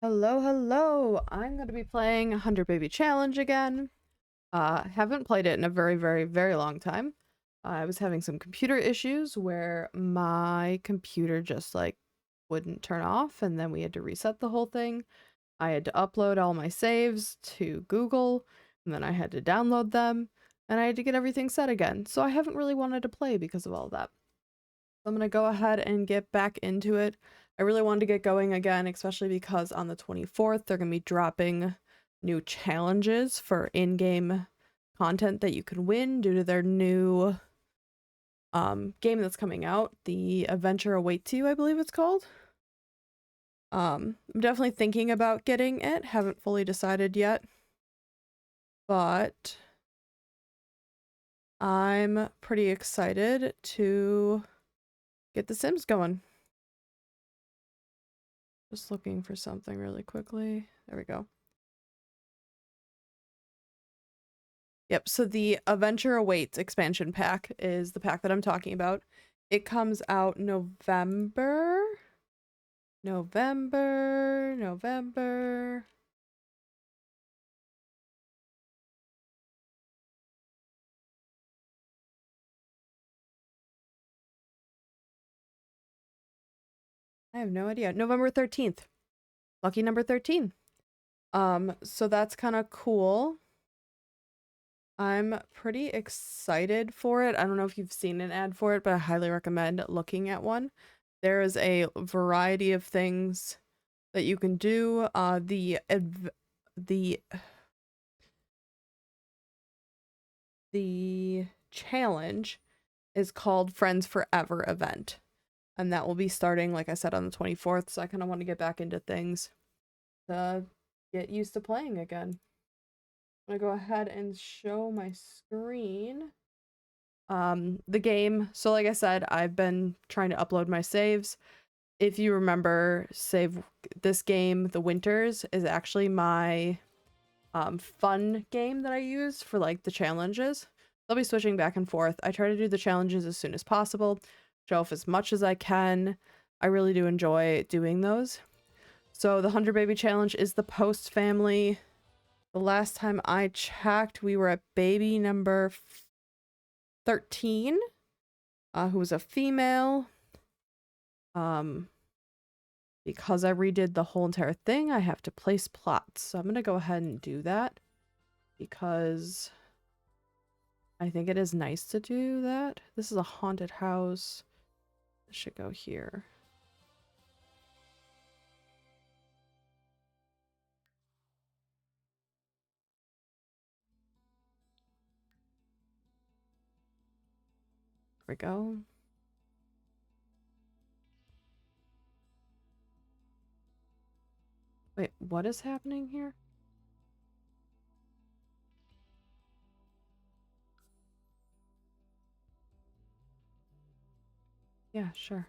Hello, hello. I'm going to be playing 100 Baby Challenge again. Haven't played it in a very long time. I was having some computer issues where my computer just wouldn't turn off, and then we had to reset the whole thing. I had to upload all my saves to Google, and then I had to download them, and I had to get everything set again. So I haven't really wanted to play because of all that. I'm going to go ahead and get back into it. I really wanted to get going again, especially because on the 24th, they're going to be dropping new challenges for in-game content that you can win due to their new game that's coming out. The Adventure Awaits You, I believe it's called. I'm definitely thinking about getting it. Haven't fully decided yet. But I'm pretty excited to get the Sims going. Just looking for something really quickly. There we go. Yep, so the Adventure Awaits expansion pack is the pack that I'm talking about. It comes out November. I have no idea. November 13th. Lucky number 13. So that's kind of cool. I'm pretty excited for it. I don't know if you've seen an ad for it, but I highly recommend looking at one. There is a variety of things that you can do. The challenge is called Friends Forever event. And that will be starting, like I said, on the 24th. So I kind of want to get back into things to get used to playing again. I'm going to go ahead and show my screen. The game. So like I said, I've been trying to upload my saves. If you remember, this game, The Winters, is actually my fun game that I use for like the challenges. I'll be switching back and forth. I try to do the challenges as soon as possible, show off as much as I can. I really do enjoy doing those. So the 100 Baby Challenge is the Post family. The last time I checked, we were at baby number 13, who was a female. Because I redid the whole entire thing, I have to place plots. So I'm going to go ahead and do that because I think it is nice to do that. This is a haunted house. This should go here. There we go. Wait, what is happening here? Yeah, sure.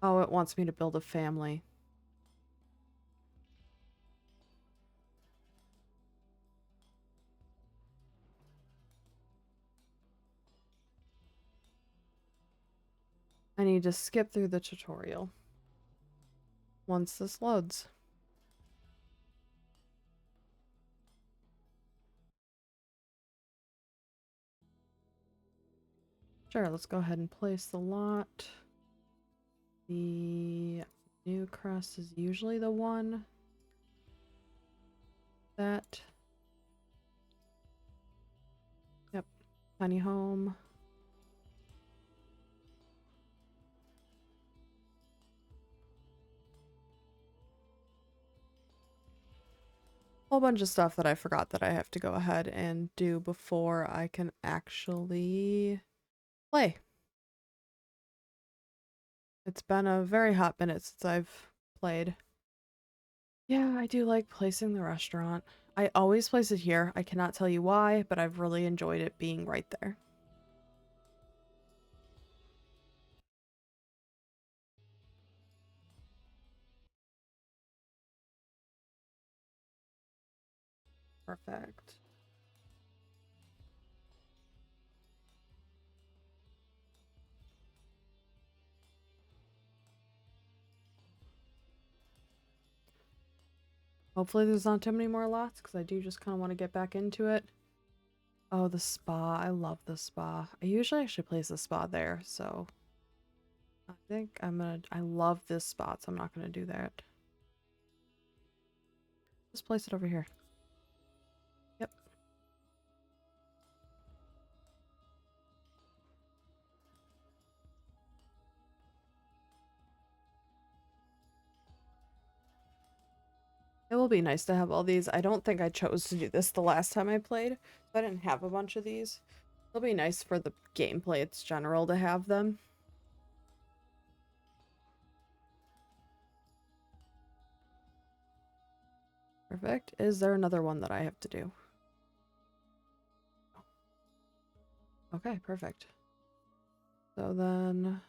Oh, it wants me to build a family. I need to skip through the tutorial once this loads. Sure, let's go ahead and place the lot. The new crest is usually the one that... Yep, tiny home. Whole bunch of stuff that I forgot that I have to go ahead and do before I can actually play. It's been a very hot minute since I've played. Yeah, I do like placing the restaurant. I always place it here. I cannot tell you why, but I've really enjoyed it being right there. Perfect. Hopefully there's not too many more lots, because I do just kind of want to get back into it. Oh, the spa. I love the spa. I usually actually place the spa there, so I think I love this spot, so I'm not gonna do that. Just place it over here. Yep. It will be nice to have all these. I don't think I chose to do this the last time I played, so I didn't have a bunch of these. It'll be nice for the gameplay, it's general, to have them. Perfect. Is there another one that I have to do? Okay, perfect. So then...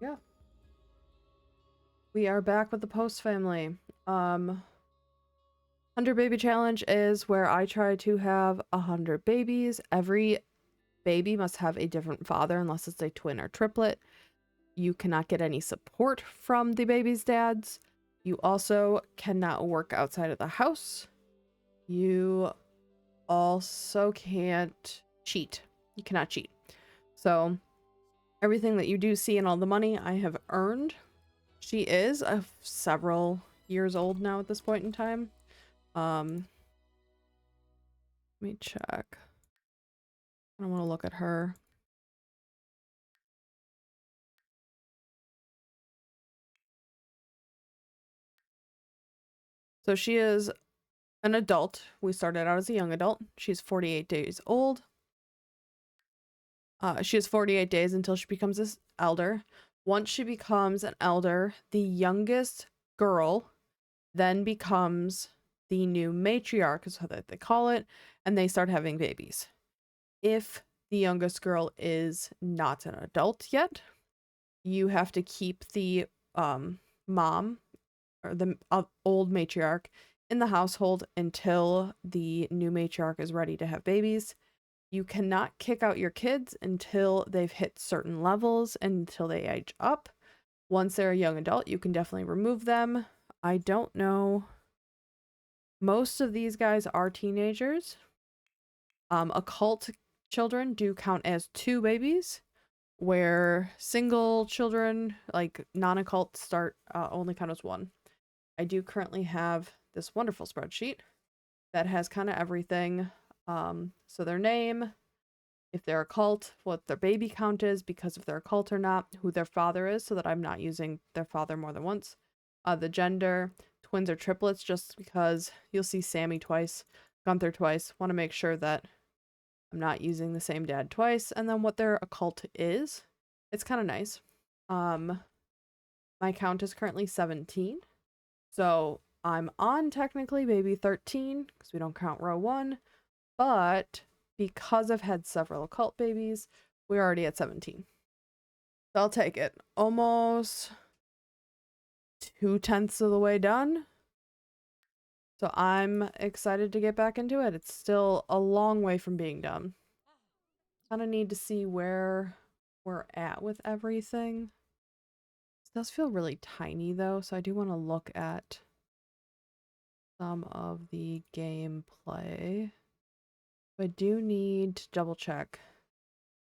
yeah. We are back with the Post family. 100 baby challenge is where I try to have 100 babies. Every baby must have a different father unless it's a twin or triplet. You cannot get any support from the baby's dads. You also cannot work outside of the house. You also can't cheat. You cannot cheat. So everything that you do see and all the money I have earned. She is several years old now at this point in time. Let me check. I want to look at her. So she is an adult. We started out as a young adult. She's 48 days old. She has 48 days until she becomes this elder. Once she becomes an elder, the youngest girl then becomes the new matriarch, is how they call it, and they start having babies. If the youngest girl is not an adult yet, you have to keep the mom or the old matriarch in the household until the new matriarch is ready to have babies. You cannot kick out your kids until they've hit certain levels, until they age up. Once they're a young adult, you can definitely remove them. I don't know. Most of these guys are teenagers. Occult children do count as 2 babies, where single children, like non-occult, start only count as 1. I do currently have this wonderful spreadsheet that has kind of everything. So their name, if they're a cult, what their baby count is, because if they're a cult or not, who their father is, so that I'm not using their father more than once. The gender, twins or triplets, just because you'll see Sammy twice, Gunther twice. Want to make sure that I'm not using the same dad twice. And then what their occult is. It's kind of nice. My count is currently 17. So I'm on technically baby 13, because we don't count row 1. But because I've had several occult babies, we're already at 17. So I'll take it. Almost 2/10 of the way done. So I'm excited to get back into it. It's still a long way from being done. Kind of need to see where we're at with everything. This does feel really tiny though, so I do want to look at some of the gameplay. I do need to double check.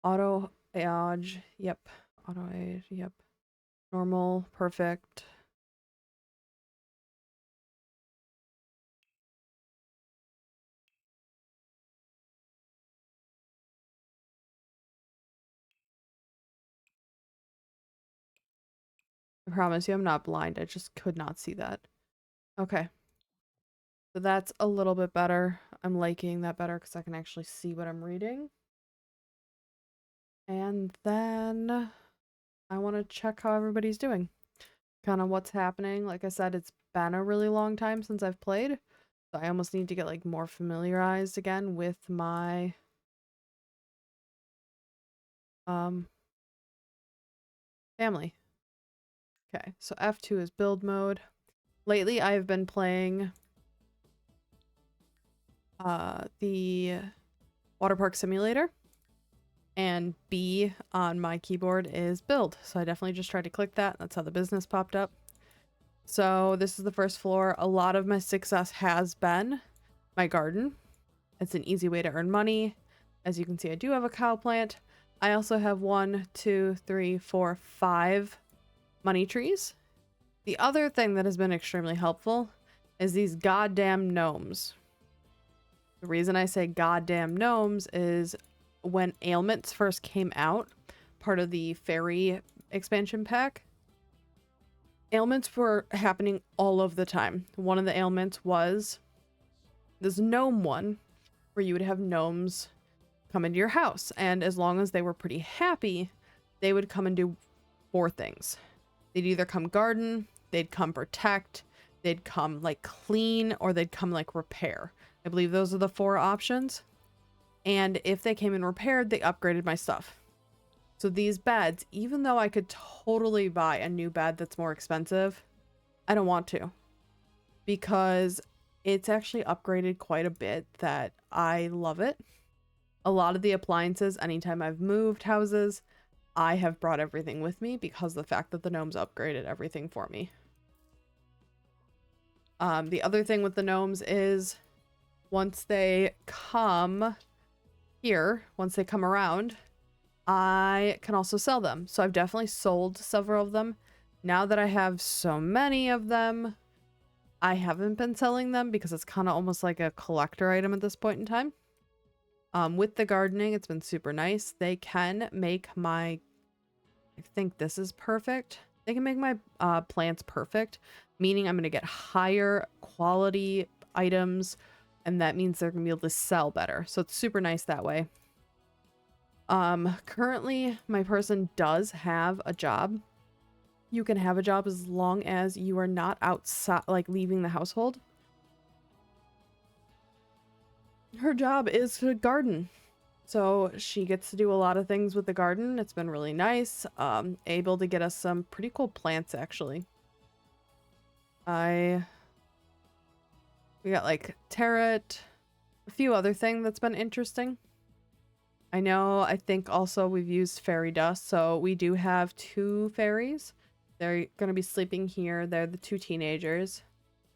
Auto age, yep. Auto age, yep. Normal, perfect. I promise you I'm not blind. I just could not see that. Okay. So that's a little bit better. I'm liking that better because I can actually see what I'm reading. And then I want to check how everybody's doing. Kind of what's happening. Like I said, it's been a really long time since I've played. So I almost need to get like more familiarized again with my family. Okay, so F2 is build mode. Lately I've been playing the water park simulator. and B on my keyboard is build. So I definitely just tried to click that. That's how the business popped up. So this is the first floor. A lot of my success has been my garden. It's an easy way to earn money. As you can see, I do have a cow plant. I also have 1, 2, 3, 4, 5 money trees. The other thing that has been extremely helpful is these goddamn gnomes. The reason I say goddamn gnomes is when ailments first came out, part of the fairy expansion pack, ailments were happening all of the time. One of the ailments was this gnome one, where you would have gnomes come into your house, and as long as they were pretty happy, they would come and do 4 things. They'd either come garden, they'd come protect, they'd come like clean, or they'd come like repair. I believe those are the 4 options. And if they came and repaired, they upgraded my stuff. So these beds, even though I could totally buy a new bed that's more expensive, I don't want to, because it's actually upgraded quite a bit that I love it. A lot of the appliances, anytime I've moved houses, I have brought everything with me because of the fact that the gnomes upgraded everything for me. The other thing with the gnomes is once they come here, once they come around, I can also sell them. So I've definitely sold several of them. Now that I have so many of them, I haven't been selling them because it's kind of almost like a collector item at this point in time. With the gardening, it's been super nice. They can make my, I think this is perfect. They can make my plants perfect, meaning I'm going to get higher quality items, and that means they're going to be able to sell better. So it's super nice that way. Currently, my person does have a job. You can have a job as long as you are not outside, like leaving the household. Her job is to garden. So she gets to do a lot of things with the garden. It's been really nice. Able to get us some pretty cool plants, actually. We got like tarot, a few other things that's been interesting. I think also we've used fairy dust. So we do have 2 fairies. They're going to be sleeping here. They're the 2 teenagers.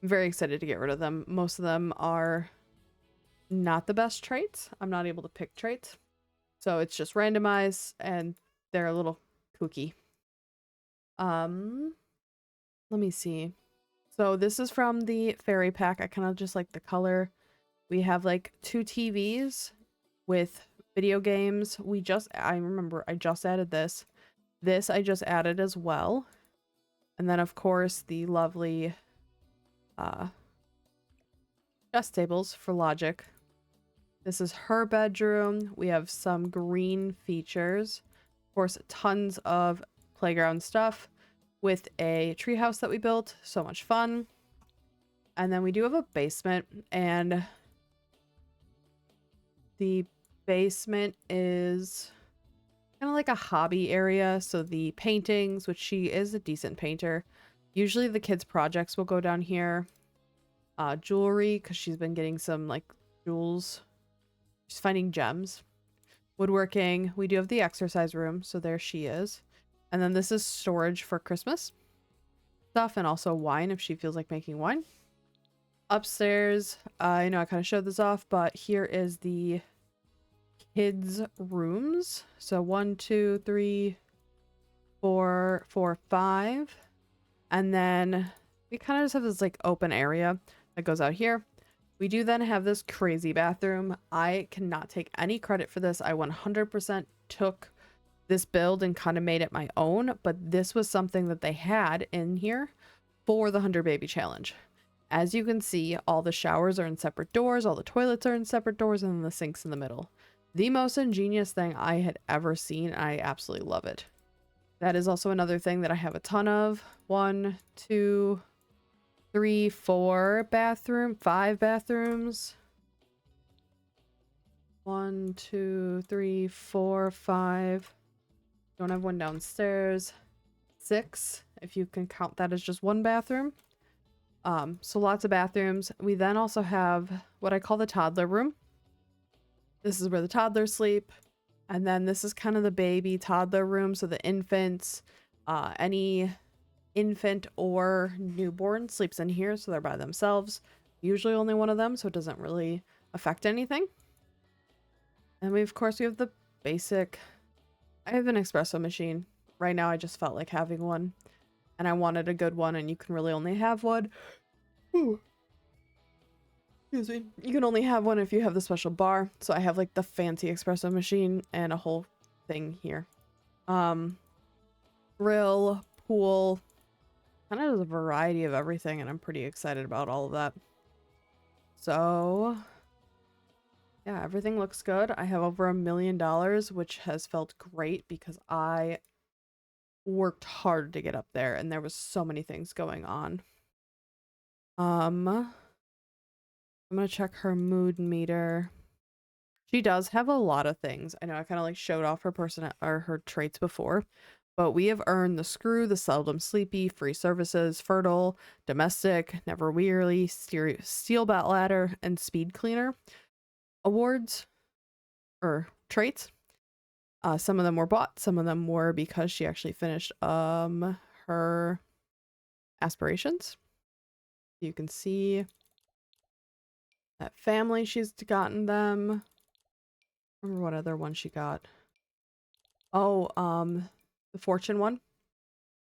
I'm very excited to get rid of them. Most of them are not the best traits. I'm not able to pick traits. So it's just randomized and they're a little kooky. Let me see. So this is from the fairy pack. I kind of just like the color. We have like 2 TVs with video games. I remember I just added this. This I just added as well. And then of course the lovely chess tables for logic. This is her bedroom. We have some green features. Of course, tons of playground stuff with a treehouse that we built. So much fun. And then we do have a basement, and the basement is kind of like a hobby area. So the paintings, which she is a decent painter. Usually the kids' projects will go down here. Jewelry, because she's been getting some like jewels. She's finding gems. Woodworking. We do have the exercise room, so there she is. And then this is storage for Christmas stuff, and also wine if she feels like making wine. Upstairs, I know I kind of showed this off, but here is the kids' rooms. So 1, 2, 3, 4, 4, 5. And then we kind of just have this like open area that goes out here. We do then have this crazy bathroom. I cannot take any credit for this. I 100% took this build and kind of made it my own, but this was something that they had in here for the 100 baby challenge. As you can see, all the showers are in separate doors, all the toilets are in separate doors, and then the sink's in the middle. The most ingenious thing I had ever seen. I absolutely love it. That is also another thing that I have a ton of. 1, 2, 3, 4 5 bathrooms. 1, 2, 3, 4, 5. Don't have one downstairs. 6, if you can count that as just one bathroom. So lots of bathrooms. We then also have what I call the toddler room. This is where the toddlers sleep. And then this is kind of the baby toddler room. So the infants, any infant or newborn sleeps in here. So they're by themselves. Usually only one of them. So it doesn't really affect anything. And we, of course, we have the basic. I have an espresso machine. Right now I just felt like having one. And I wanted a good one. And you can really only have one. Ooh. Excuse me. You can only have one if you have the special bar. So I have like the fancy espresso machine and a whole thing here. Grill, pool, kind of a variety of everything, and I'm pretty excited about all of that. So yeah, everything looks good. I have over $1 million, which has felt great because I worked hard to get up there and there was so many things going on. I'm gonna check her mood meter. She does have a lot of things. I know I kind of like showed off her person or her traits before, but we have earned the screw, the seldom sleepy, free services, fertile, domestic, never weary, steel bat ladder, and speed cleaner awards or traits. Some of them were bought, some of them were because she actually finished her aspirations. You can see that family she's gotten them. I remember what other one she got. Oh, the fortune one.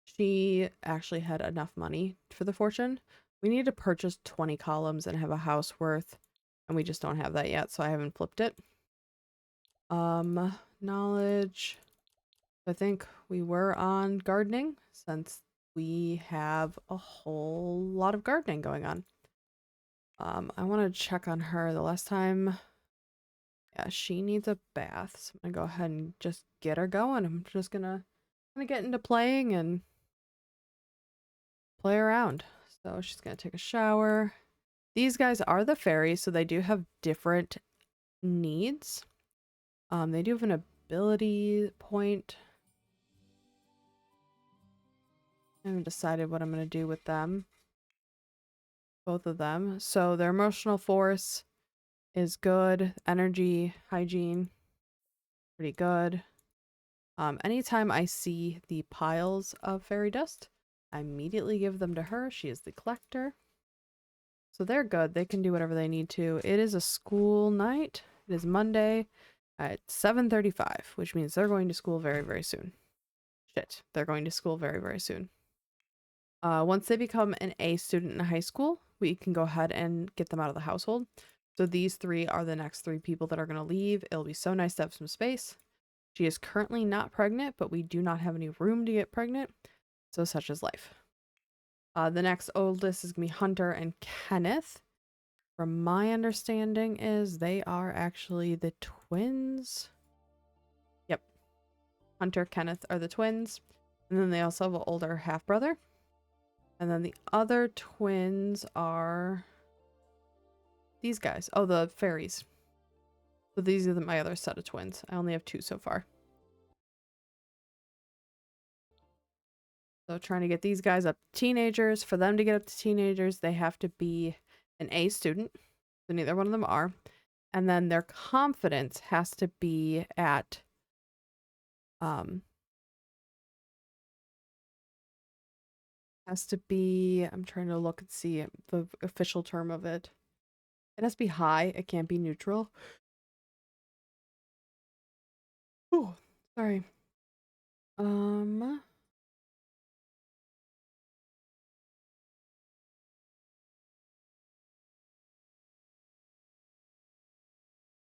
She actually had enough money for the fortune. We need to purchase 20 columns and have a house worth, and we just don't have that yet, so I haven't flipped it. Knowledge. I think we were on gardening since we have a whole lot of gardening going on. I want to check on her. The last time, yeah, she needs a bath, so I'm gonna go ahead and just get her going. I'm just gonna get into playing and play around. So she's gonna take a shower. These guys are the fairies, so they do have different needs. They do have an ability point. I haven't decided what I'm gonna do with them. Both of them. So their emotional force is good. Energy, hygiene, pretty good. Anytime I see the piles of fairy dust, I immediately give them to her. She is the collector. So they're good. They can do whatever they need to. It is a school night. It is Monday at 7:35, which means they're going to school very, very soon. Shit, they're going to school very, very soon. Once they become an A student in high school, we can go ahead and get them out of the household. So these three are the next three people that are going to leave. It'll be so nice to have some space. She is currently not pregnant, but we do not have any room to get pregnant. So such is life. The next oldest is going to be Hunter and Kenneth. From my understanding is they are actually the twins. Yep. Hunter, Kenneth are the twins. And then they also have an older half-brother. And then the other twins are these guys. Oh, the fairies. So these are my other set of twins. I only have 2 so far. So trying to get these guys up to teenagers. For them to get up to teenagers, they have to be an A student. So neither one of them are. And then their confidence has to be at I'm trying to look and see the official term of it. It has to be high. It can't be neutral. Oh, sorry.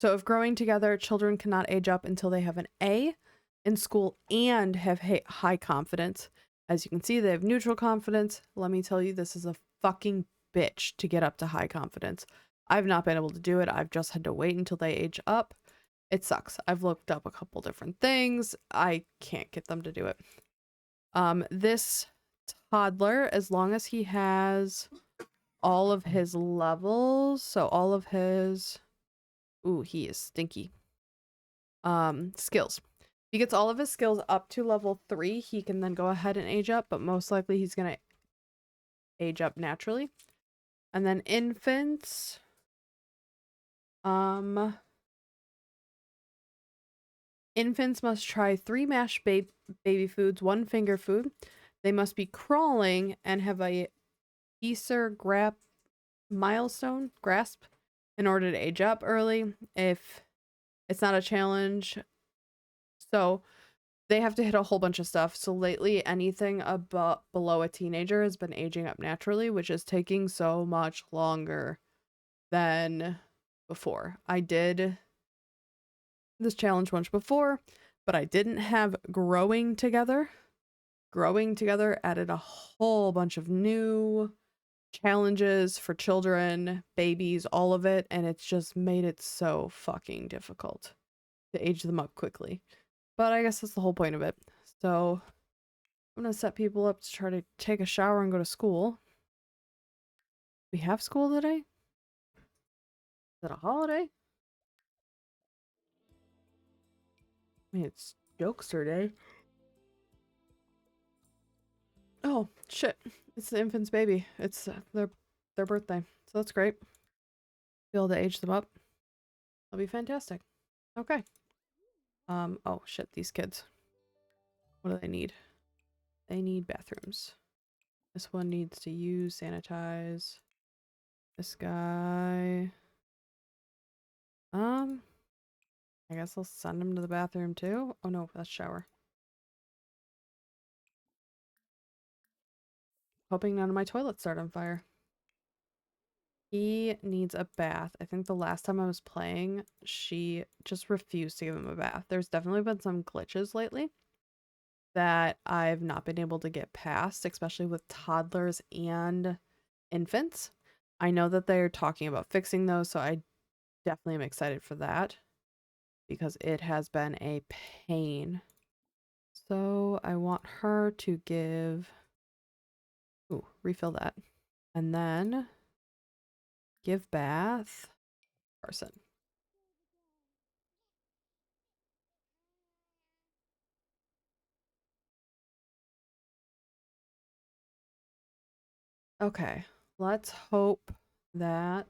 So if growing together, children cannot age up until they have an A in school and have high confidence. As you can see, they have neutral confidence. Let me tell you, this is a fucking bitch to get up to high confidence. I've not been able to do it. I've just had to wait until they age up. It sucks. I've looked up a couple different things. I can't get them to do it. This toddler, as long as he has all of his levels, so all of his... Ooh, he is stinky. Skills. If he gets all of his skills up to level 3, he can then go ahead and age up, but most likely he's gonna age up naturally. And then infants. Infants must try 3 mashed baby foods, 1 finger food. They must be crawling and have a Easter grasp in order to age up early. If it's not a challenge, so they have to hit a whole bunch of stuff. So lately, anything above below a teenager has been aging up naturally, which is taking so much longer than before. I did this challenge once before, but I didn't have growing together. Growing together added a whole bunch of new challenges for children, babies, all of it, and it's just made it so fucking difficult to age them up quickly. But I guess that's the whole point of it. So I'm gonna set people up to try to take a shower and go to school. We have school today? Is it a holiday? I mean, it's Jokester Day. Oh, shit. It's the infant's baby. It's their birthday. So that's great. Be able to age them up. That'll be fantastic. Okay. Oh shit, these kids. What do they need? They need bathrooms. This one needs to use sanitize. This guy. I guess I'll send him to the bathroom too. Oh no, that's shower. Hoping none of my toilets start on fire. He needs a bath. I think the last time I was playing, she just refused to give him a bath. There's definitely been some glitches lately that I've not been able to get past, especially with toddlers and infants. I know that they're talking about fixing those, so I definitely am excited for that because it has been a pain. So I want her to give... Ooh, refill that. And then give bath Carson. Okay, let's hope that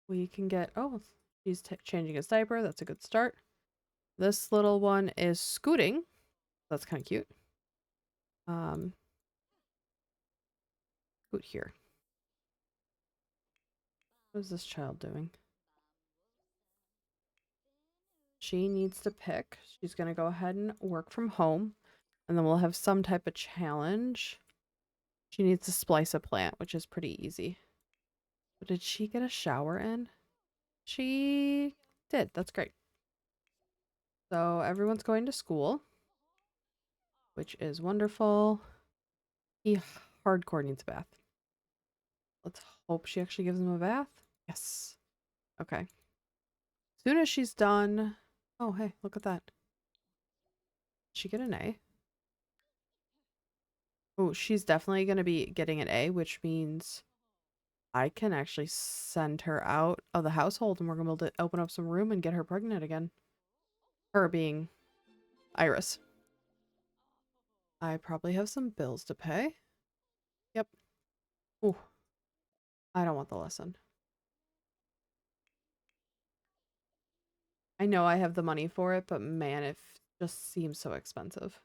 we can get... Oh, he's changing his diaper. That's a good start. This little one is scooting. That's kind of cute. Scoot here. What is this child doing? She needs to pick. She's going to go ahead and work from home. And then we'll have some type of challenge. She needs to splice a plant, which is pretty easy. But did she get a shower in? She did. That's great. So everyone's going to school, which is wonderful. He hardcore needs a bath. Let's hope she actually gives him a bath. Yes. Okay. As soon as she's done... Oh, hey, look at that. Did she get an A? Oh, she's definitely going to be getting an A, which means I can actually send her out of the household and we're going to be able to open up some room and get her pregnant again. Her being Iris. I probably have some bills to pay. Yep. Ooh. I don't want the lesson. I know I have the money for it, but man, it just seems so expensive.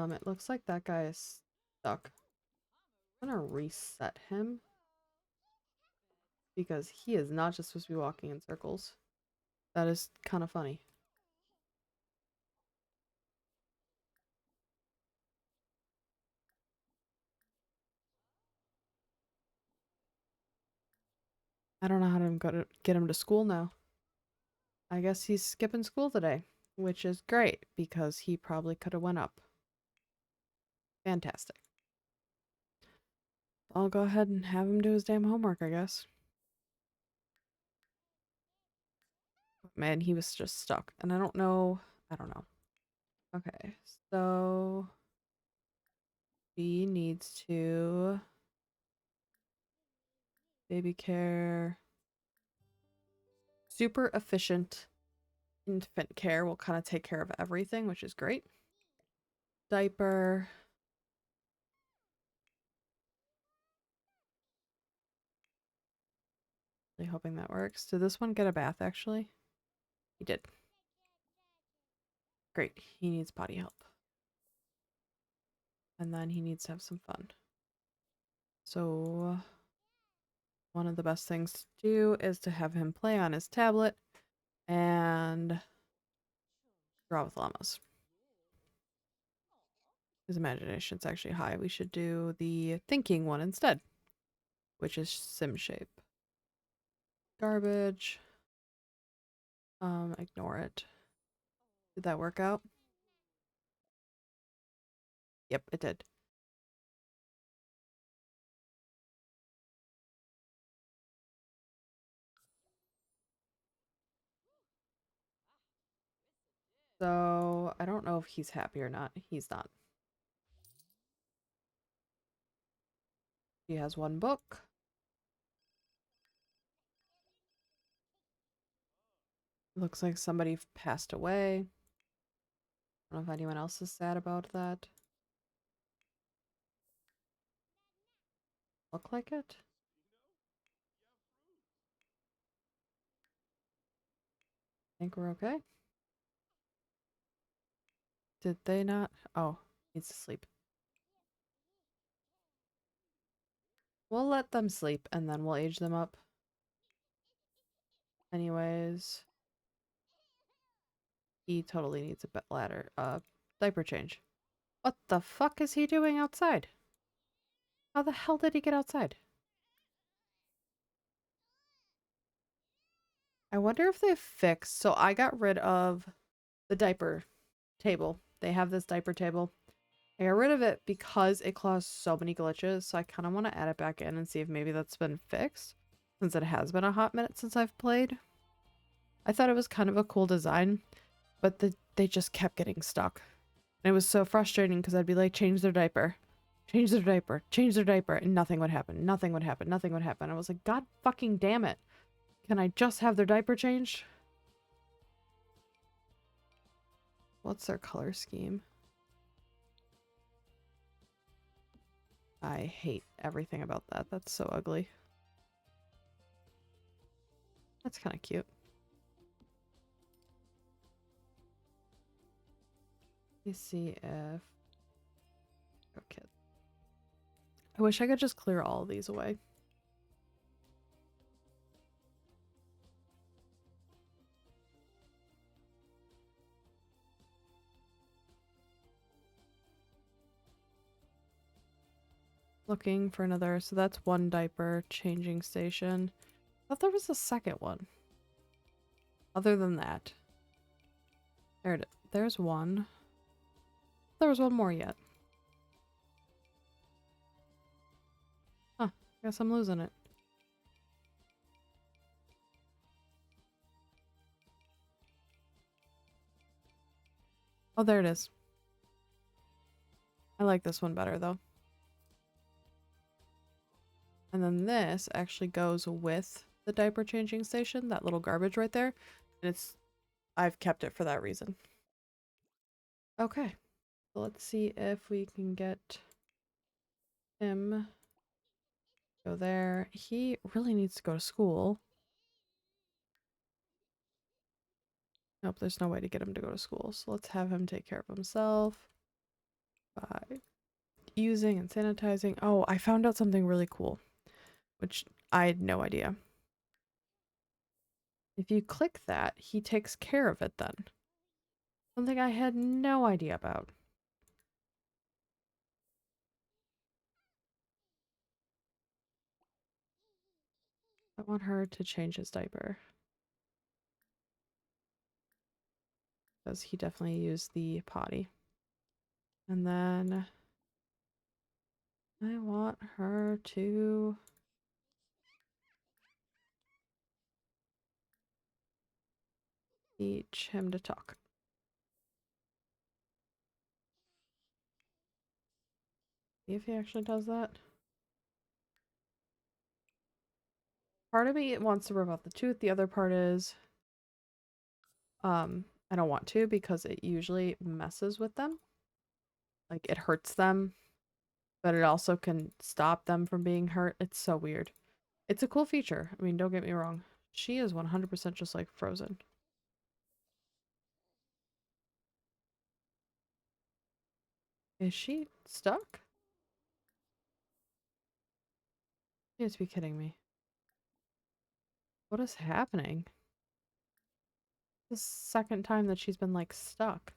It looks like that guy is stuck. I'm gonna reset him because he is not just supposed to be walking in circles. That is kind of funny. I don't know how to get him to school now. I guess he's skipping school today, which is great because he probably could have went up. Fantastic. I'll go ahead and have him do his damn homework, I guess. Man, he was just stuck. And I don't know. Okay, so he needs to baby care. Super efficient infant care will kind of take care of everything, which is great. Diaper. really hoping that works. Did this one get a bath, actually? He did. Great. He needs potty help. And then he needs to have some fun. So one of the best things to do is to have him play on his tablet and draw with llamas. His imagination's actually high. We should do the thinking one instead, which is sim shape. Garbage. Ignore it. Did that work out? Yep, it did. So I don't know if he's happy or not. He's not. He has one book. Looks like somebody passed away. I don't know if anyone else is sad about that. Look like it? Think we're okay? Did they not? Oh, needs to sleep. We'll let them sleep and then we'll age them up. Anyways, he totally needs a diaper change. What the fuck is he doing outside? How the hell did he get outside? I wonder if they fixed. So I got rid of the diaper table. They have this diaper table. I got rid of it because it caused so many glitches. So I kind of want to add it back in and see if maybe that's been fixed. Since it has been a hot minute since I've played. I thought it was kind of a cool design. But they just kept getting stuck. And it was so frustrating because I'd be like, change their diaper. Change their diaper. Change their diaper. And nothing would happen. Nothing would happen. Nothing would happen. I was like, God fucking damn it. Can I just have their diaper changed? What's their color scheme? I hate everything about that. That's so ugly. That's kind of cute. Let me see if... Okay. I wish I could just clear all of these away. Looking for another. So that's one diaper changing station. I thought there was a second one. Other than that. There it is. There's one. There was one more yet. Huh. Guess I'm losing it. Oh, there it is. I like this one better, though. And then this actually goes with the diaper changing station, that little garbage right there. And I've kept it for that reason. Okay. So let's see if we can get him go there. He really needs to go to school. Nope, there's no way to get him to go to school. So let's have him take care of himself by using and sanitizing. Oh, I found out something really cool, which I had no idea. If you click that, he takes care of it then. Something I had no idea about. I want her to change his diaper. Because he definitely used the potty. And then I want her to teach him to talk. See if he actually does that. Part of me wants to rip out the tooth. The other part is I don't want to because it usually messes with them. Like it hurts them, but it also can stop them from being hurt. It's so weird. It's a cool feature. I mean, don't get me wrong. She is 100% just like Frozen. Is she stuck? You have to be kidding me. What is happening? The second time that she's been like stuck.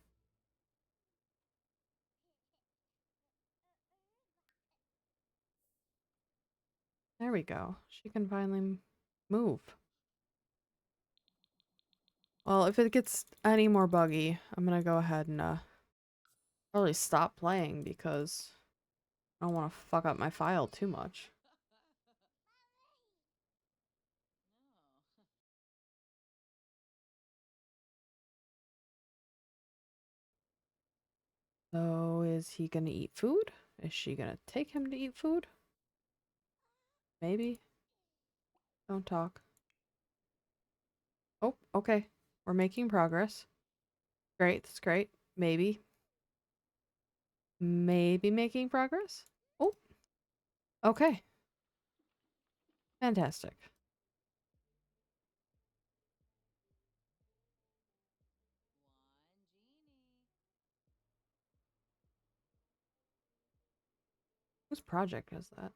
There we go. She can finally move. Well, if it gets any more buggy, I'm gonna go ahead and probably stop playing because I don't want to fuck up my file too much. So is he gonna eat food? Is she gonna take him to eat food? Maybe. Don't talk. Oh, okay. We're making progress. Great, that's great. Maybe. Maybe making progress? Oh, okay. Fantastic. Whose project is that?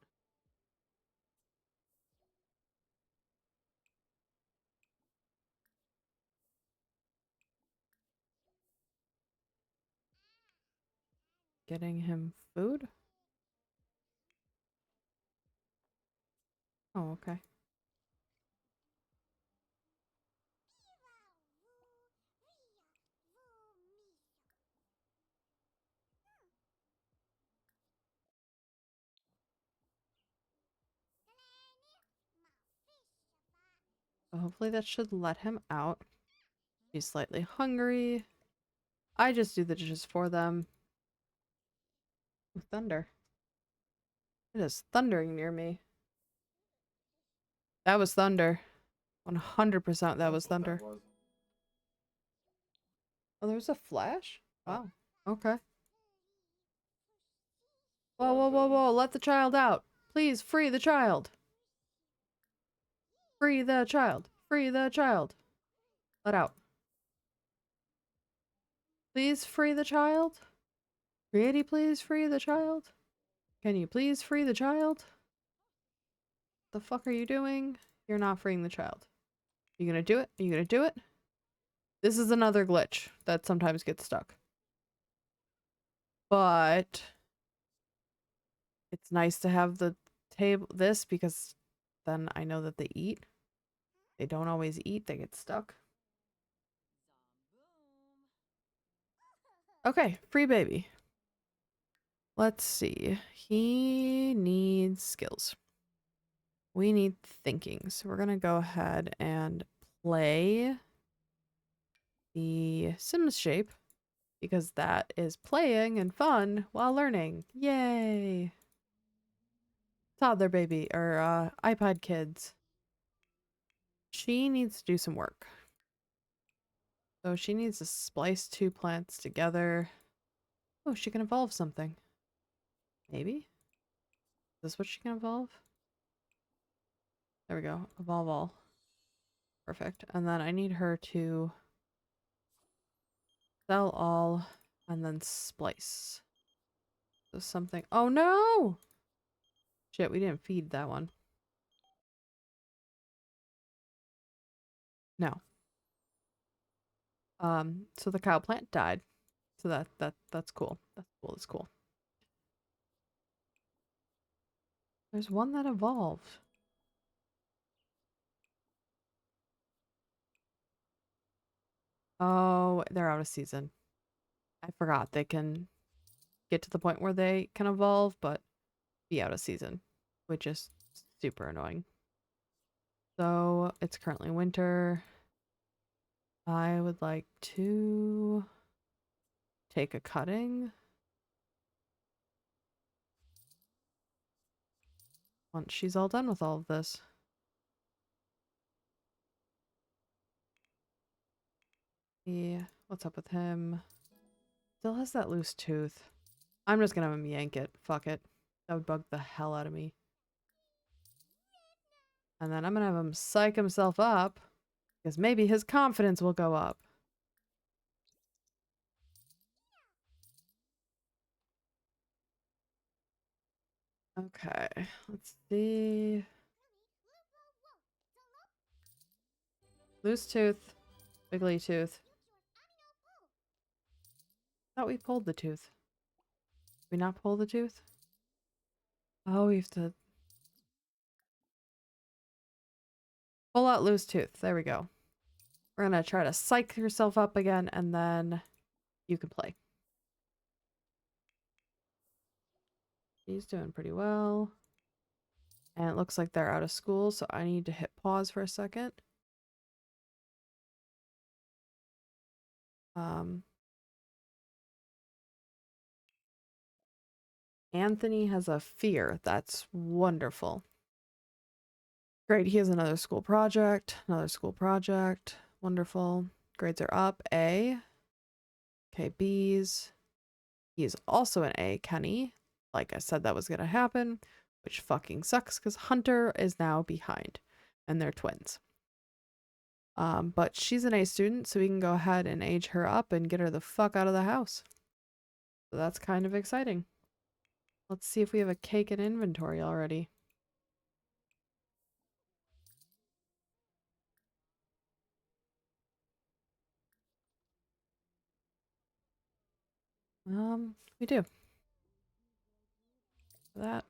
Getting him food? Oh, okay. So hopefully that should let him out. He's slightly hungry. I just do the dishes for them. Ooh, thunder. It is thundering near me. That was thunder. 100% that was thunder. Oh, there's a flash? Wow. Okay. Whoa, whoa, whoa, whoa. Let the child out. Please free the child. Free the child. Free the child. Let out. Please free the child. Pretty please free the child. Can you please free the child? The fuck are you doing? You're not freeing the child. You gonna do it? Are you gonna do it? This is another glitch that sometimes gets stuck. But it's nice to have the table this because then I know that they eat. They don't always eat, they get stuck. Okay, free baby. Let's see. He needs skills. We need thinking. So we're gonna go ahead and play the Sims shape because that is playing and fun while learning. Yay! Toddler baby or iPod kids. She needs to do some work. So she needs to splice two plants together. Oh, she can evolve something. Maybe? Is this what she can evolve? There we go. Evolve all. Perfect. And then I need her to sell all and then splice. So something. Oh no! Shit, we didn't feed that one. No. So the cow plant died. So that's cool. That's cool. That's cool. There's one that evolved. Oh, they're out of season. I forgot they can get to the point where they can evolve, but be out of season, which is super annoying. So it's currently winter. I would like to take a cutting. Once she's all done with all of this. Yeah, what's up with him? Still has that loose tooth. I'm just gonna have him yank it. Fuck it. That would bug the hell out of me. And then I'm gonna have him psych himself up, because maybe his confidence will go up. Okay, let's see. Loose tooth, wiggly tooth. Thought we pulled the tooth. Did we not pull the tooth? Oh, we have to pull out loose tooth. There we go. We're gonna try to psych yourself up again, and then you can play. He's doing pretty well. And it looks like they're out of school, so I need to hit pause for a second. Anthony has a fear. That's wonderful. Great, he has another school project. Another school project. Wonderful. Grades are up. A. Okay, B's. He is also an A, Kenny. Like I said, that was going to happen, which fucking sucks because Hunter is now behind, and they're twins. But she's an A student, so we can go ahead and age her up and get her the fuck out of the house. So that's kind of exciting. Let's see if we have a cake in inventory already. We do. That.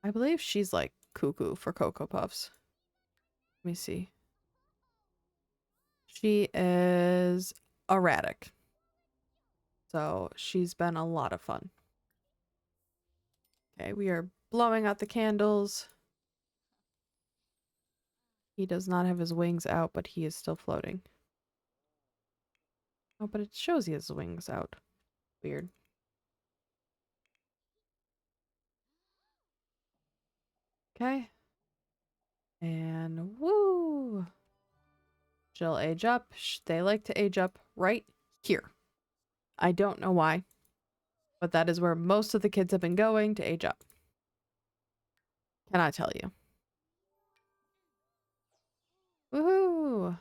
I believe she's like cuckoo for Cocoa Puffs. Let me see. She is erratic. So she's been a lot of fun. Okay, we are blowing out the candles. He does not have his wings out, but he is still floating. Oh, but it shows he has his wings out. Weird. Okay. And woo! She'll age up. They like to age up right here. I don't know why, but that is where most of the kids have been going to age up. Can I tell you? Woohoo!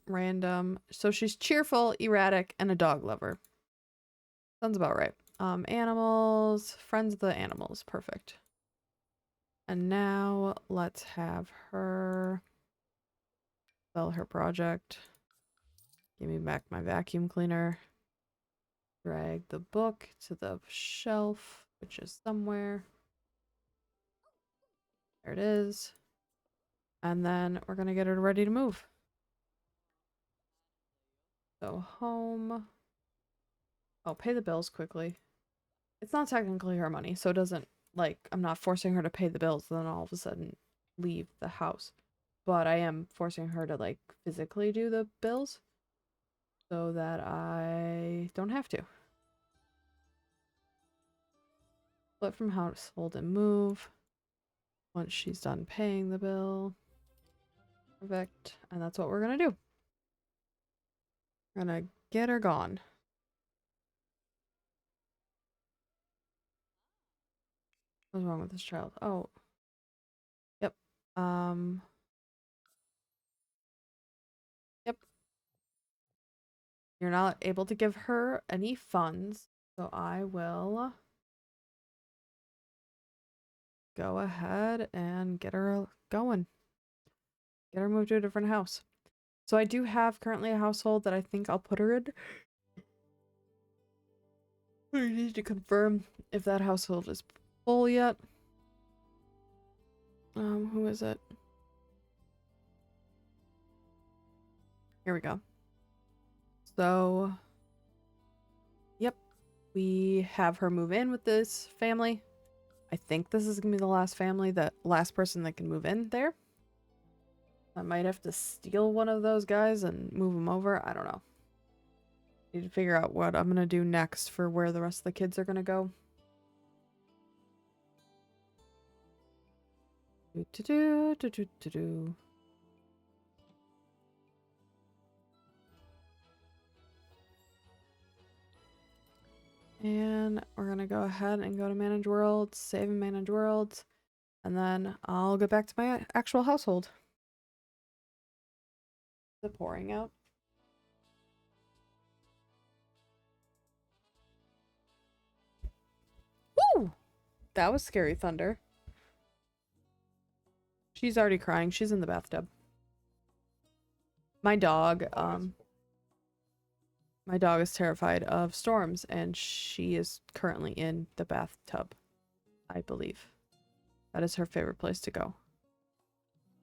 Random. So she's cheerful, erratic, and a dog lover. Sounds about right. Animals. Friends of the animals. Perfect. And now let's have her sell her project. Give me back my vacuum cleaner. Drag the book to the shelf, which is somewhere. There it is. And then we're going to get her ready to move. So home. Oh, pay the bills quickly. It's not technically her money, so it doesn't, like, I'm not forcing her to pay the bills and then all of a sudden leave the house. But I am forcing her to, like, physically do the bills so that I don't have to. Split from household and move. Once she's done paying the bill. Perfect. And that's what we're gonna do. We're gonna get her gone. What's wrong with this child? Oh. Yep. Yep. You're not able to give her any funds, so I will go ahead and get her going. Get her moved to a different house. So I do have currently a household that I think I'll put her in. I need to confirm if that household is full yet. Who is it? Here we go. So, yep, we have her move in with this family. I think this is gonna be the last family, the last person that can move in there. I might have to steal one of those guys and move them over. I don't know. Need to figure out what I'm gonna do next for where the rest of the kids are gonna go. Do. And we're gonna go ahead and go to manage worlds, save and manage worlds, and then I'll get back to my actual household. The pouring out. Woo! That was scary thunder. She's already crying. She's in the bathtub. My dog, my dog is terrified of storms, and she is currently in the bathtub, I believe. That is her favorite place to go.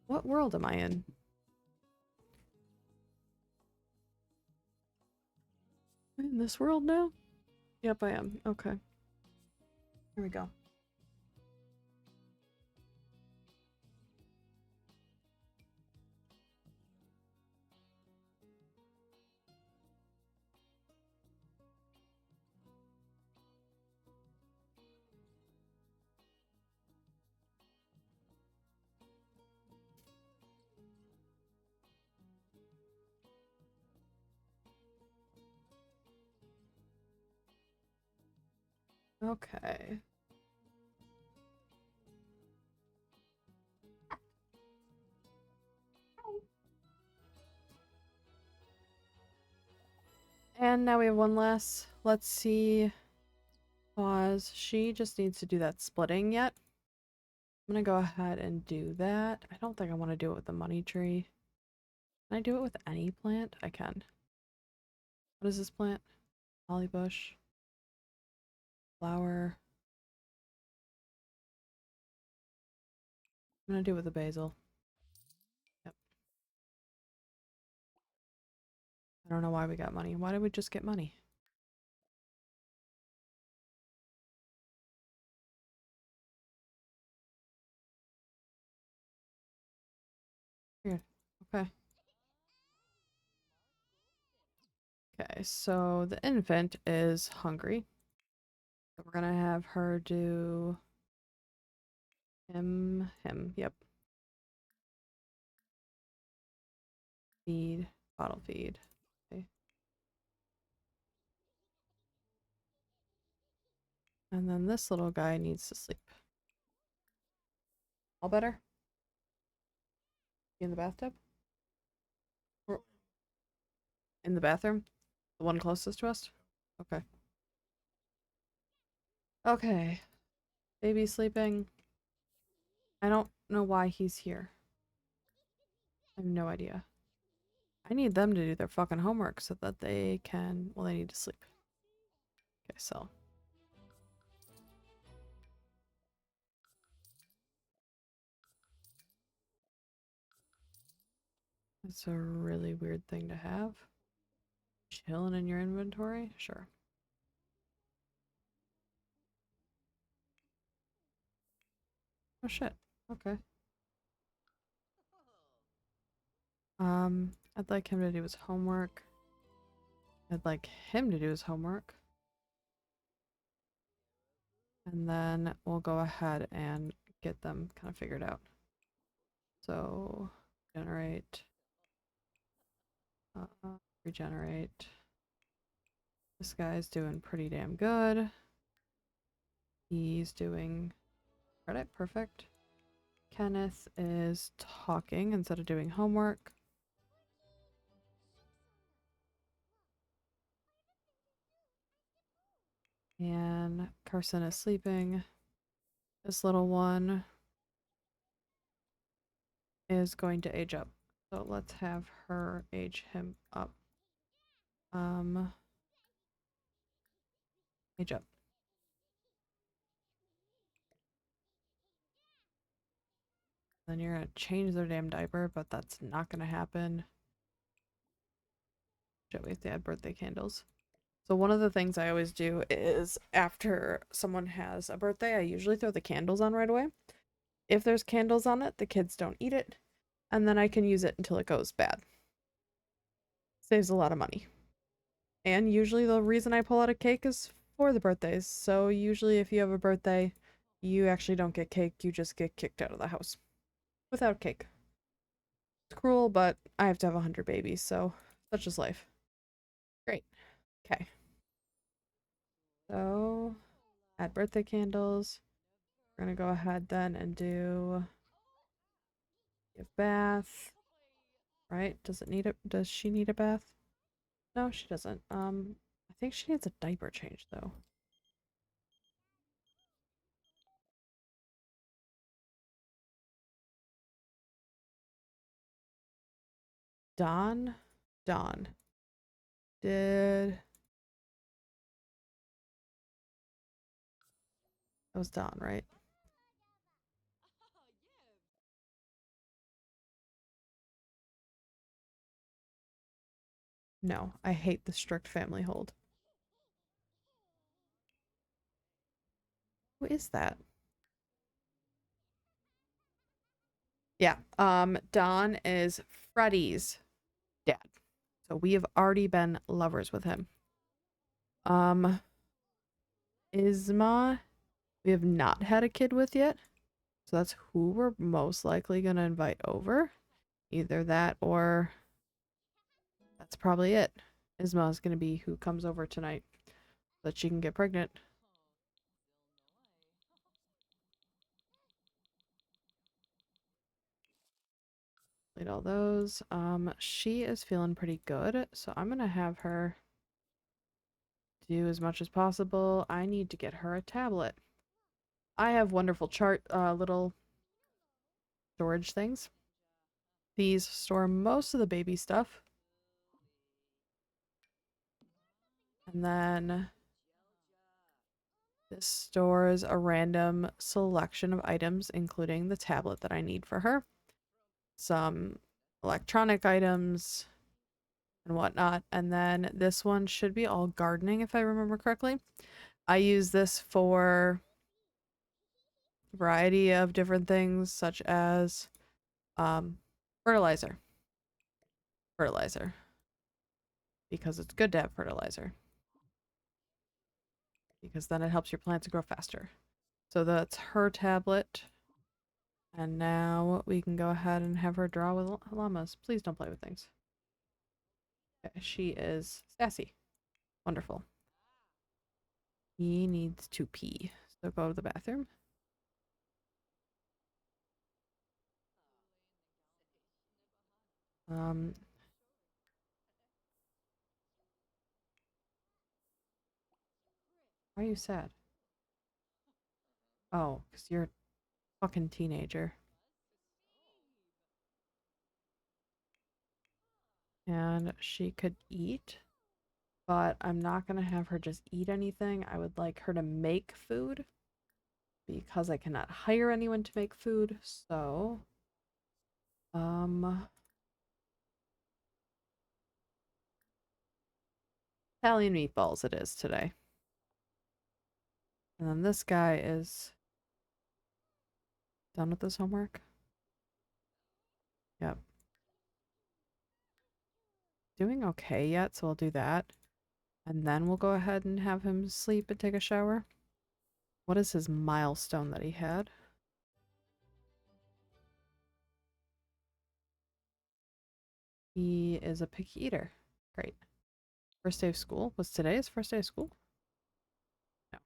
What world am I in? Am I in this world now? Yep, I am. Okay. Here we go. Okay. And now we have one less. Let's see. Pause. She just needs to do that splitting yet. I'm gonna go ahead and do that. I don't think I want to do it with the money tree. Can I do it with any plant? I can. What is this plant? Holly bush. Flower. I'm gonna do it with the basil. Yep. I don't know why we got money. Why did we just get money? Weird. Okay. Okay, so the infant is hungry. So we're gonna have her do him. Yep. Feed. Bottle feed. Okay. And then this little guy needs to sleep. All better? In the bathtub? Or in the bathroom? The one closest to us? Okay. Okay. Baby sleeping. I don't know why he's here. I have no idea. I need them to do their fucking homework so that they can... Well, they need to sleep. Okay, so... It's a really weird thing to have. Chilling in your inventory? Sure. Oh shit. Okay. I'd like him to do his homework. I'd like him to do his homework. And then we'll go ahead and get them kind of figured out. So, generate. Regenerate. This guy's doing pretty damn good. He's doing credit. Perfect. Kenneth is talking instead of doing homework. And Carson is sleeping. This little one is going to age up. So let's have her age him up. Age up. Then you're gonna change their damn diaper, but that's not gonna happen. We have to add birthday candles. So one of the things I always do is after someone has a birthday, I usually throw the candles on right away. If there's candles on it, the kids don't eat it, and then I can use it until it goes bad. Saves a lot of money. And usually the reason I pull out a cake is for the birthdays. So usually if you have a birthday, you actually don't get cake, you just get kicked out of the house. Without cake. It's cruel, but I have to have 100 babies, so such is life. Great. Okay. So, add birthday candles. We're gonna go ahead then and do give bath. Right? Does it need it? Does she need a bath? No, she doesn't. I think she needs a diaper change though. Dawn? Dawn. Did... That was Dawn, right? No, I hate the strict family hold. Who is that? Yeah, Don is Freddy's dad. So we have already been lovers with him. Um, Isma, we have not had a kid with yet. So that's who we're most likely gonna invite over. Either that or that's probably it. Isma is gonna be who comes over tonight so that she can get pregnant. Played all those. She is feeling pretty good, so I'm gonna have her do as much as possible. I need to get her a tablet. I have wonderful little storage things. These store most of the baby stuff. And then this stores a random selection of items, including the tablet that I need for her, some electronic items, and whatnot. And then this one should be all gardening, if I remember correctly. I use this for a variety of different things, such as um, fertilizer. Fertilizer. Because it's good to have fertilizer. Because then it helps your plants grow faster. So that's her tablet. And now we can go ahead and have her draw with llamas. Please don't play with things. Okay, she is sassy. Wonderful. He needs to pee. So go to the bathroom. Um, why are you sad? Oh, because you're a fucking teenager. And she could eat, but I'm not gonna have her just eat anything. I would like her to make food because I cannot hire anyone to make food. So, um, Italian meatballs it is today. And then this guy is done with his homework. Yep. Doing okay yet, so I'll do that. And then we'll go ahead and have him sleep and take a shower. What is his milestone that he had? He is a picky eater. Great. First day of school? Was today his first day of school? No.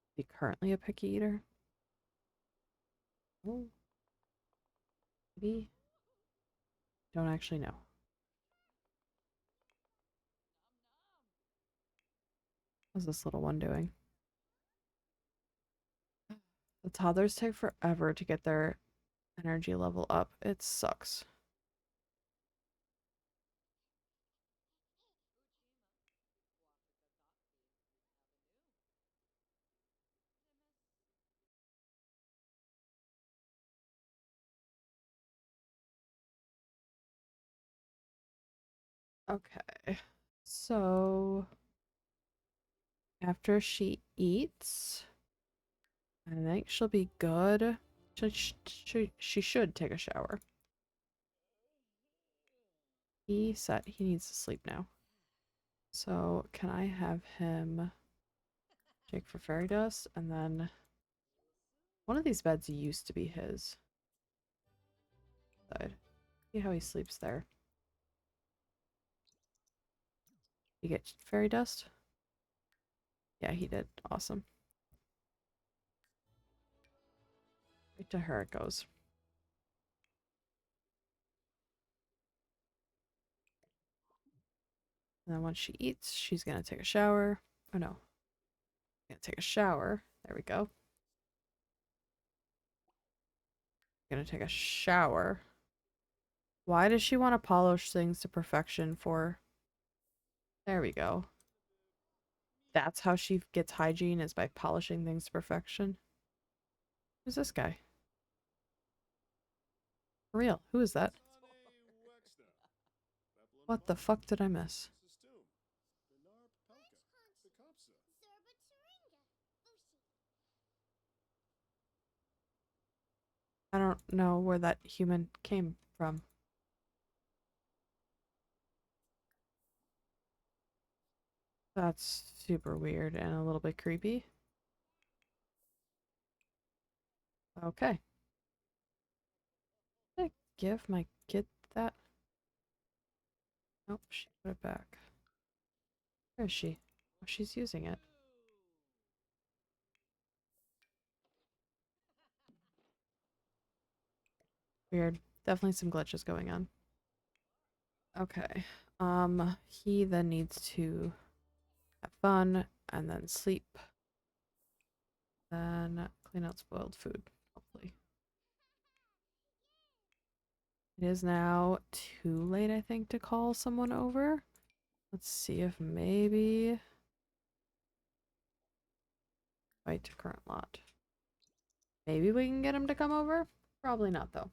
Is he currently a picky eater? Oh, maybe. Don't actually know. What's this little one doing? The toddlers take forever to get their energy level up. It sucks. Okay. So after she eats, I think she'll be good. She should take a shower. He said he needs to sleep now. So can I have him check for fairy dust? And then one of these beds used to be his. side. See how he sleeps there. You get fairy dust? Yeah, he did. Awesome. Right to her it goes. And then once she eats, she's gonna take a shower. Oh no. Gonna take a shower. There we go. Gonna take a shower. Why does she want to polish things to perfection for? There we go. That's how she gets hygiene, is by polishing things to perfection. Who's this guy? For real, who is that? What the fuck did I miss? I don't know where that human came from. That's super weird and a little bit creepy. Okay. Did I give my kid that? Nope, she put it back. Where is she? Oh, she's using it. Weird. Definitely some glitches going on. Okay. He then needs to have fun and then sleep. Then clean out spoiled food, hopefully. It is now too late, I think, to call someone over. Let's see if maybe fight to current lot. Maybe we can get him to come over? Probably not, though.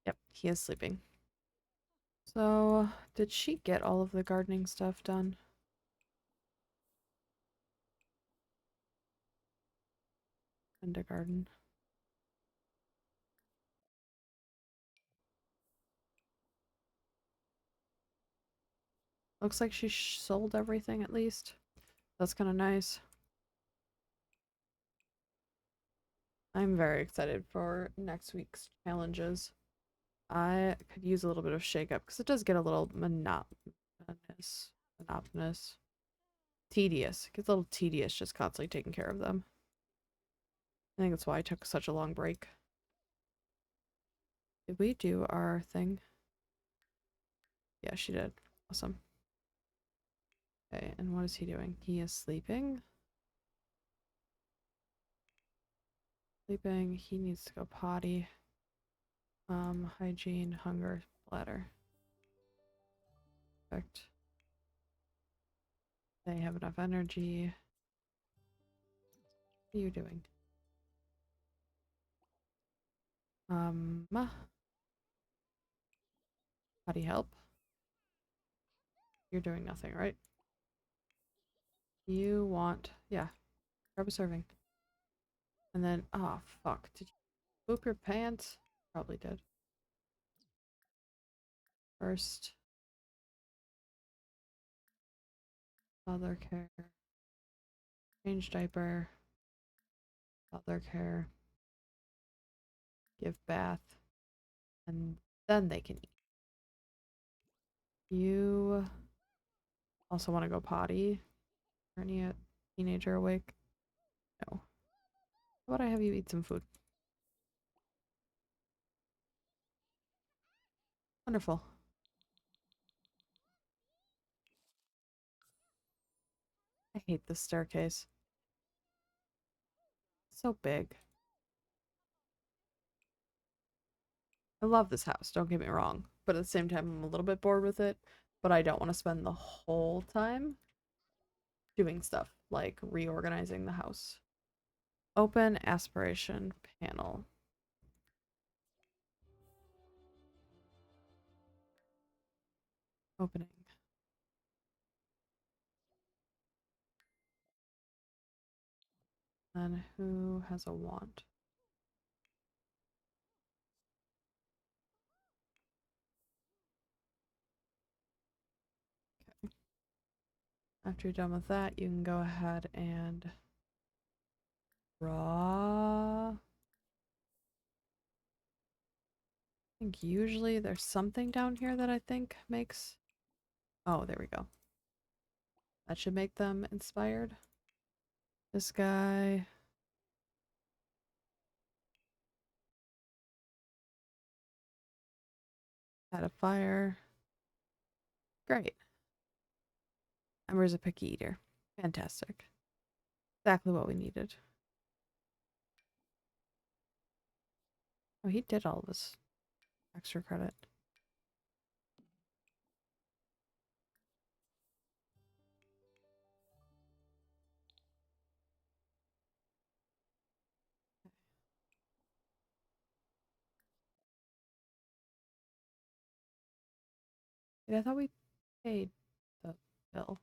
Yep, he is sleeping. So, did she get all of the gardening stuff done? Kindergarten. Looks like she sold everything at least. That's kind of nice. I'm very excited for next week's challenges. I could use a little bit of shake up because it does get a little monotonous, tedious. It gets a little tedious just constantly taking care of them. I think that's why I took such a long break. Did we do our thing? Yeah, she did. Awesome. Okay, and what is he doing? He is sleeping. Sleeping. He needs to go potty. Hygiene, hunger, bladder. Perfect. They have enough energy. What are you doing? Potty help? You're doing nothing, right? You want, yeah, grab a serving. And then, oh, fuck. Did you poop your pants? Probably did. First, mother care. Change diaper. Mother care. Give bath. And then they can eat. You also want to go potty? Are any teenager awake? No. How about I have you eat some food? Wonderful. I hate this staircase. It's so big. I love this house, don't get me wrong. But at the same time, I'm a little bit bored with it. But I don't want to spend the whole time doing stuff like reorganizing the house. Open aspiration panel. Opening. And who has a want? After you're done with that, you can go ahead and draw. I think usually there's something down here that I think makes... Oh, there we go. That should make them inspired. This guy. Had a fire. Great. Ember's a picky eater. Fantastic. Exactly what we needed. Oh, he did all of his extra credit. Wait, I thought we paid the bill.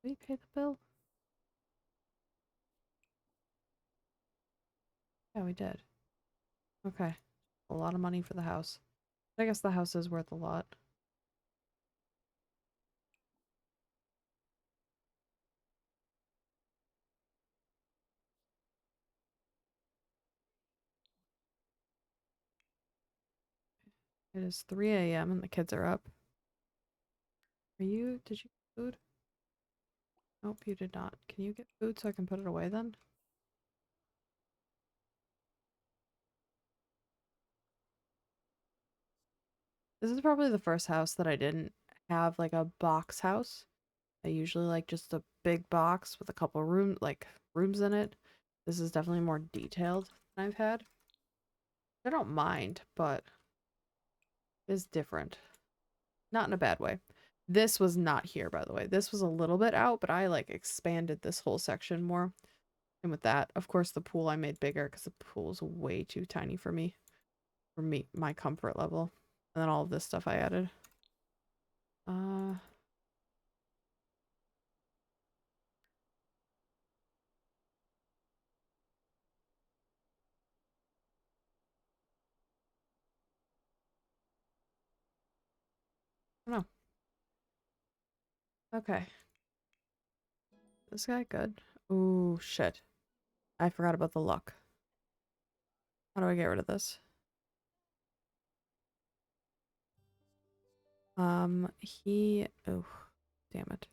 Did we pay the bill? Yeah, we did. Okay. A lot of money for the house. I guess the house is worth a lot. It is 3 a.m. and the kids are up. Did you get food? Nope, you did not. Can you get food so I can put it away then? This is probably the first house that I didn't have like a box house. I usually like just a big box with a couple rooms in it. This is definitely more detailed than I've had. I don't mind, but it's different. Not in a bad way. This was not here, by the way. This was a little bit out, but I like expanded this whole section more. And with that, of course, the pool I made bigger because the pool's way too tiny for me, my comfort level. And then all of this stuff I added. Uh, I don't know. Okay. This guy good. Ooh, shit. I forgot about the luck. How do I get rid of this? Oh, damn it.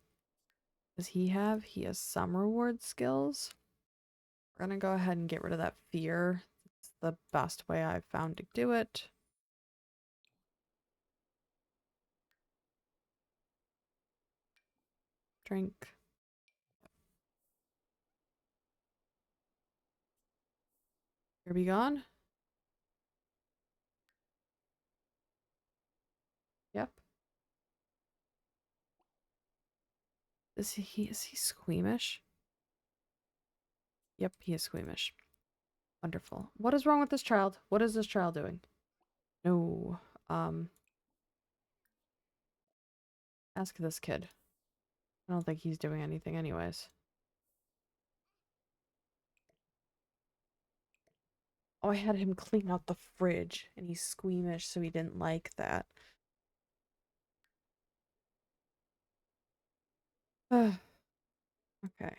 Does he have? He has some reward skills. We're gonna go ahead and get rid of that fear. It's the best way I've found to do it. Drink. Here be gone. Yep. Is he squeamish? Yep, he is squeamish. Wonderful. What is wrong with this child? What is this child doing? No. Ask this kid. I don't think he's doing anything anyways. Oh, I had him clean out the fridge and he's squeamish, so he didn't like that. Okay.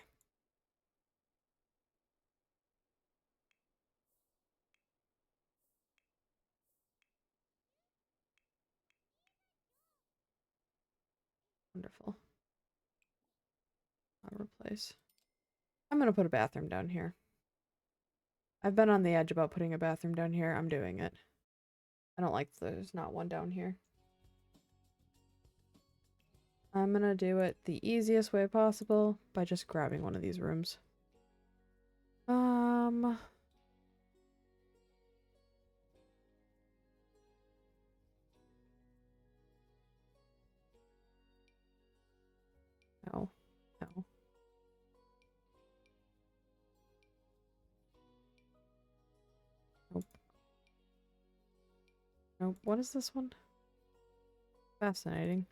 Wonderful. I'll replace. I'm gonna put a bathroom down here. I've been on the edge about putting a bathroom down here. I'm doing it. I don't like there's not one down here. I'm gonna do it the easiest way possible by just grabbing one of these rooms. No. No. Nope. Nope. What is this one? Fascinating.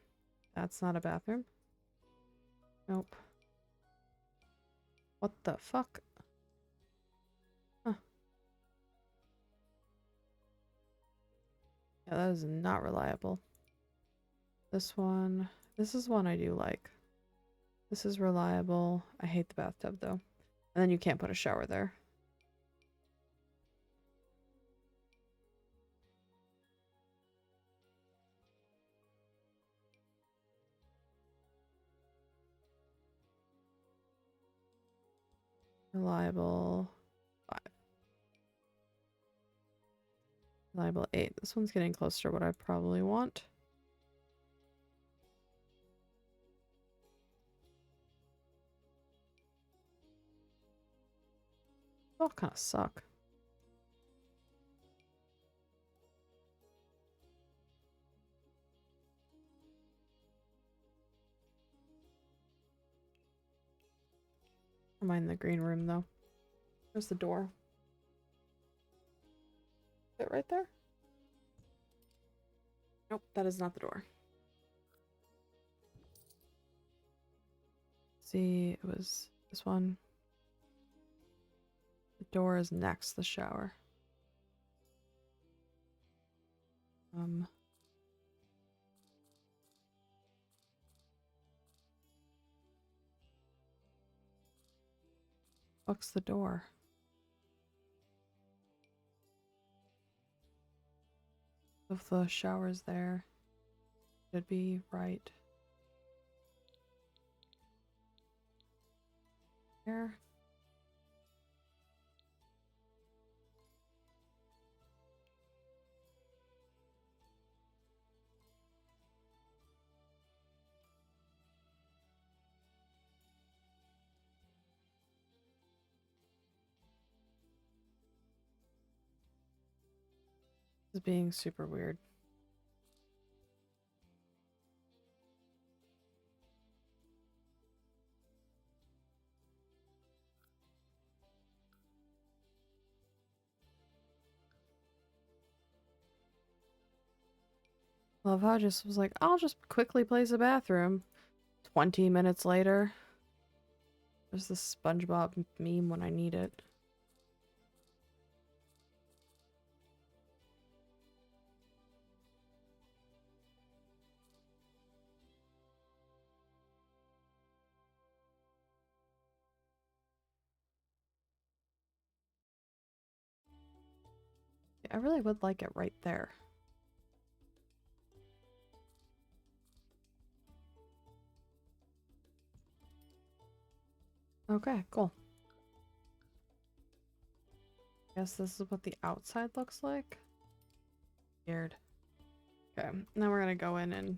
That's not a bathroom. Nope. What the fuck? Huh. Yeah, that is not reliable. This one, this is one I do like. This is reliable. I hate the bathtub though. And then you can't put a shower there. Reliable 5. Reliable 8. This one's getting closer to what I probably want. They all kind of suck. I'm in the green room though. There's the door. Is it right there? Nope, that is not the door. See, it was this one. The door is next to the shower. Fuck's the door? If the shower's there, should be right there. This is being super weird. Love how I just was like, I'll just quickly place a bathroom. 20 minutes later, there's the SpongeBob meme when I need it. I really would like it right there. Okay, cool. Guess this is what the outside looks like. Weird. Okay, now we're gonna go in and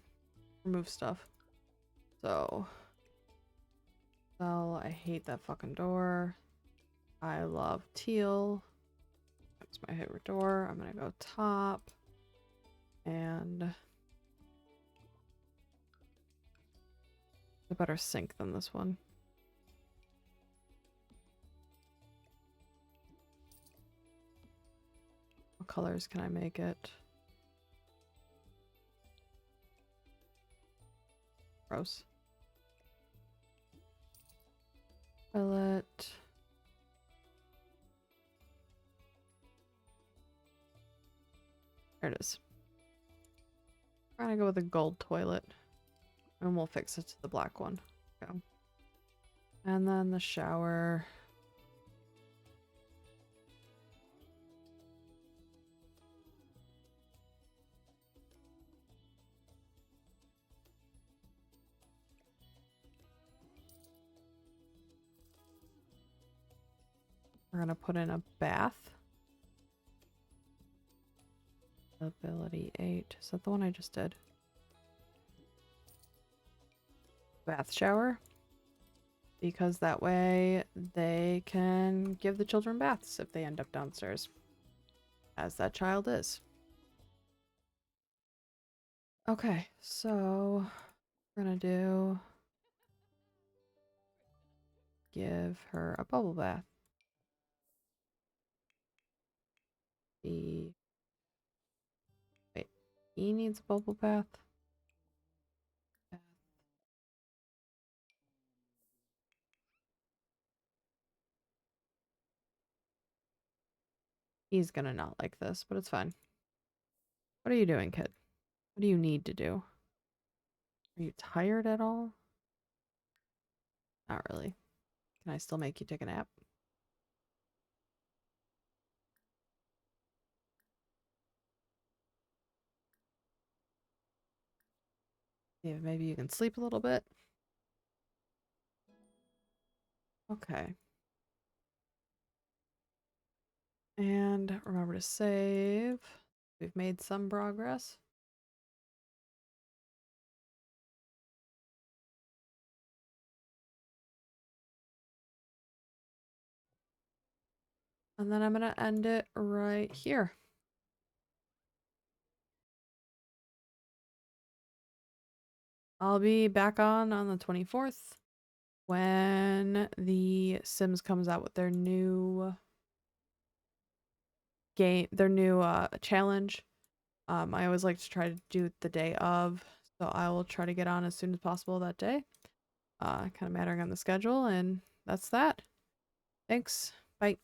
remove stuff. So, well, I hate that fucking door. I love teal. That's my favorite door. I'm gonna go top. And a better sink than this one. What colors can I make it? Gross. Violet. There it is. We're gonna go with a gold toilet. And we'll fix it to the black one. Go. And then the shower. We're gonna put in a bath. Ability 8. Is that the one I just did? Bath shower. Because that way they can give the children baths if they end up downstairs. As that child is. Okay, so we're gonna do... give her a bubble bath. Wait, he needs a bubble bath? He's gonna not like this, but it's fine. What are you doing, kid? What do you need to do? Are you tired at all? Not really. Can I still make you take a nap? Yeah, maybe you can sleep a little bit. Okay. And remember to save. We've made some progress. And then I'm going to end it right here. I'll be back on the 24th when the Sims comes out with their new game, their new challenge. I always like to try to do it the day of, so I will try to get on as soon as possible that day. Kind of mattering on the schedule, and that's that. Thanks. Bye.